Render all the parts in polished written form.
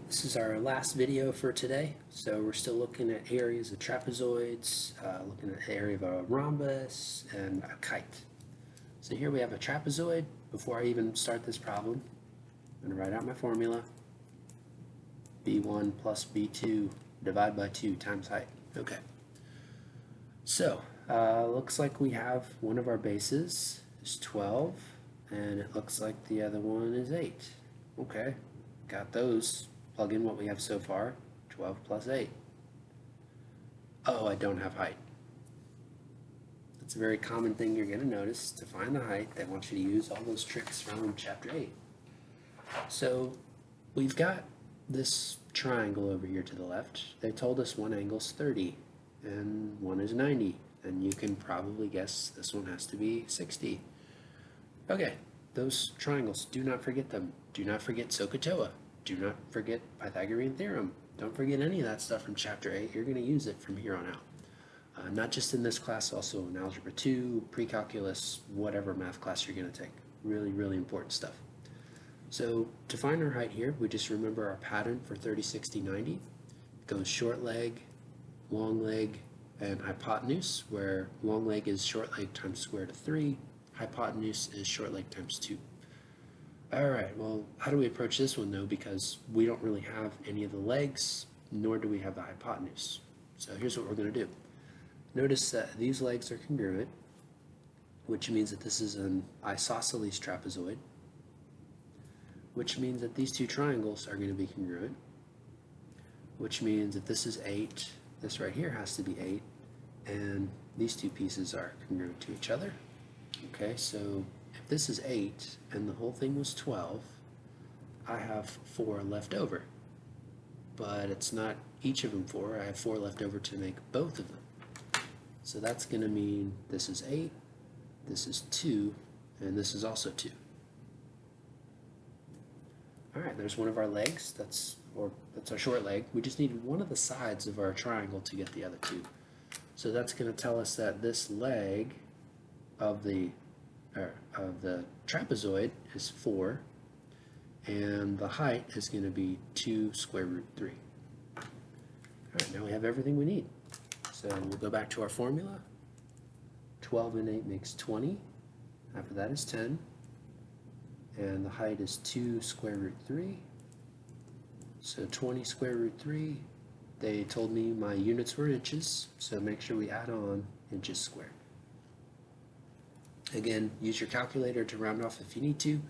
This is our last video for today. So we're still looking at areas of trapezoids, looking at the area of a rhombus and a kite. So here we have a trapezoid. Before I even start this problem, I'm going to write out my formula. B1 plus B2 divided by 2 times height. Okay. So looks like we have one of our bases is 12 and it looks like the other one is 8. Okay, got those. Plug in what we have so far, 12 plus 8. Oh, I don't have height. That's a very common thing you're going to notice. To find the height, they want you to use all those tricks from chapter 8. So we've got this triangle over here to the left. They told us one angle's 30 and one is 90. And you can probably guess this one has to be 60. Okay, those triangles, do not forget them. Do not forget SOHCAHTOA. Do not forget Pythagorean theorem. Don't forget any of that stuff from chapter 8. You're going to use it from here on out. Not just in this class, also in Algebra 2, Pre-Calculus, whatever math class you're going to take. Really, really important stuff. So to find our height here, we just remember our pattern for 30, 60, 90. It goes short leg, long leg, and hypotenuse, where long leg is short leg times square root of 3, hypotenuse is short leg times 2. Alright, well, how do we approach this one though? Because we don't really have any of the legs, nor do we have the hypotenuse. So here's what we're going to do. Notice that these legs are congruent, which means that this is an isosceles trapezoid, which means that these two triangles are going to be congruent, which means if this is 8, this right here has to be 8, and these two pieces are congruent to each other. Okay, so if this is 8 and the whole thing was 12, I have 4 left over. But it's not each of them 4, I have 4 left over to make both of them. So that's going to mean this is 8, this is 2, and this is also 2. Alright, there's one of our legs, that's our short leg. We just need one of the sides of our triangle to get the other 2. So that's going to tell us that this leg of the trapezoid is 4, and the height is going to be 2 square root 3. Alright, now we have everything we need. So we'll go back to our formula. 12 and 8 makes 20. After that is 10. And the height is 2 square root 3. So 20 square root 3. They told me my units were inches, so make sure we add on inches squared. Again, use your calculator to round off if you need to.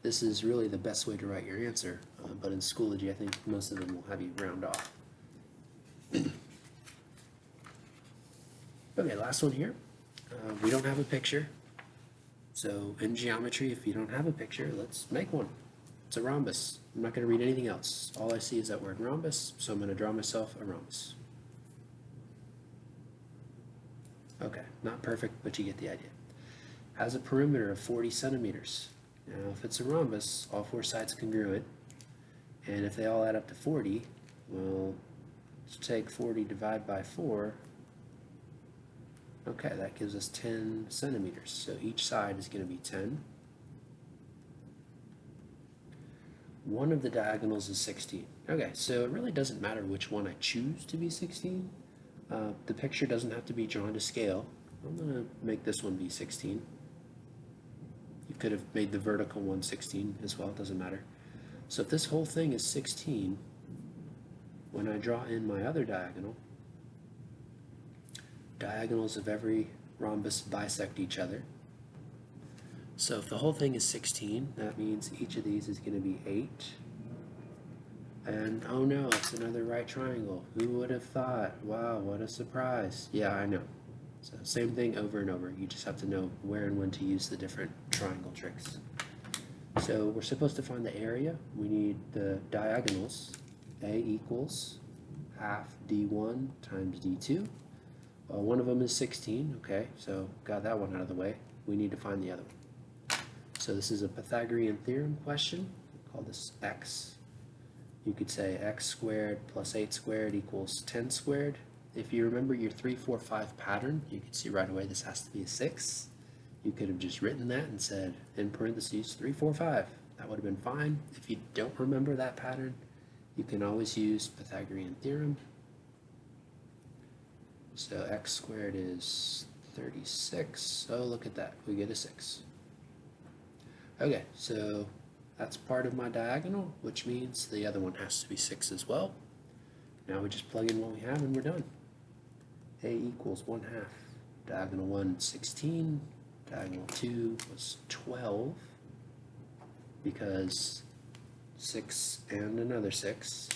This is really the best way to write your answer, but in Schoology I think most of them will have you round off. Okay, last one here. We don't have a picture, so in geometry, if you don't have a picture, let's make one. It's a rhombus. I'm not going to read anything else. All I see is that word rhombus, so I'm going to draw myself a rhombus. Okay, not perfect, but you get the idea. Has a perimeter of 40 centimeters. Now, if it's a rhombus, all 4 sides congruent, and if they all add up to 40, well, let's take 40 divided by 4. Okay, that gives us 10 centimeters. So each side is going to be 10. One of the diagonals is 16. Okay, so it really doesn't matter which one I choose to be 16. The picture doesn't have to be drawn to scale. I'm going to make this one be 16. You could have made the vertical one 16 as well, it doesn't matter. So if this whole thing is 16, when I draw in my other diagonal, diagonals of every rhombus bisect each other. So if the whole thing is 16, that means each of these is going to be 8. And oh no, it's another right triangle. Who would have thought? Wow, what a surprise. Yeah, I know. So same thing over and over. You just have to know where and when to use the different triangle tricks. So we're supposed to find the area. We need the diagonals. A equals half D1 times D2. Well, one of them is 16, okay, so got that one out of the way. We need to find the other one. So this is a Pythagorean theorem question. We'll call this x. You could say x squared plus 8 squared equals 10 squared. If you remember your 3, 4, 5 pattern, you can see right away this has to be a 6. You could have just written that and said, in parentheses, 3, 4, 5. That would have been fine. If you don't remember that pattern, you can always use Pythagorean theorem. So x squared is 36. Oh, look at that. We get a 6. Okay, so that's part of my diagonal, which means the other one has to be 6 as well. Now we just plug in what we have and we're done. A equals 1/2. Diagonal 1, 16. Diagonal 2 was 12 because 6 and another 6.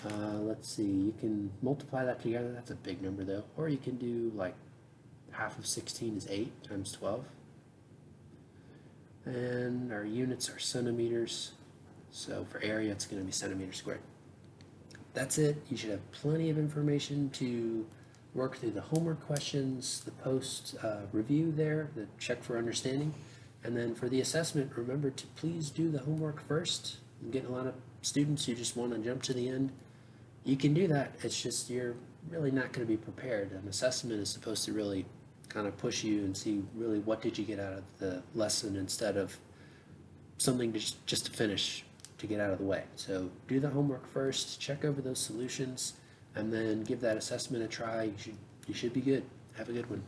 Let's see, you can multiply that together. That's a big number though. Or you can do like half of 16 is 8 times 12. And our units are centimeters. So for area, it's going to be centimeters squared. That's it. You should have plenty of information to work through the homework questions, the post review there, the check for understanding. And then for the assessment, remember to please do the homework first. I'm getting a lot of students who just want to jump to the end. You can do that. It's just you're really not going to be prepared. An assessment is supposed to really kind of push you and see really what did you get out of the lesson instead of something just to finish to get out of the way. So do the homework first, check over those solutions, and then give that assessment a try. You should be good. Have a good one.